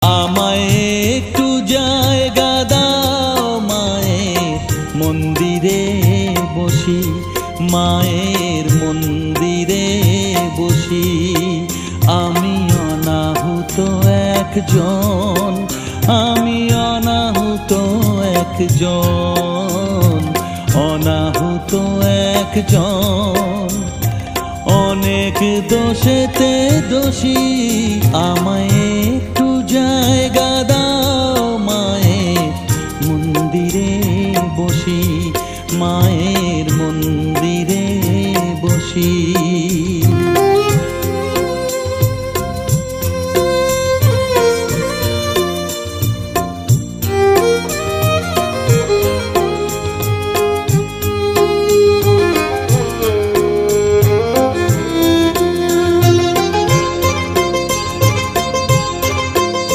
আমায় একটু জায়গা দাও মায়ের মন্দিরে বসি, মায়ের মন্দিরে বসি। আমি অনাহুত একজন, আমি অনাহুত একজন, অনাহুত একজন। অনেক দোষেতে দোষী আমায়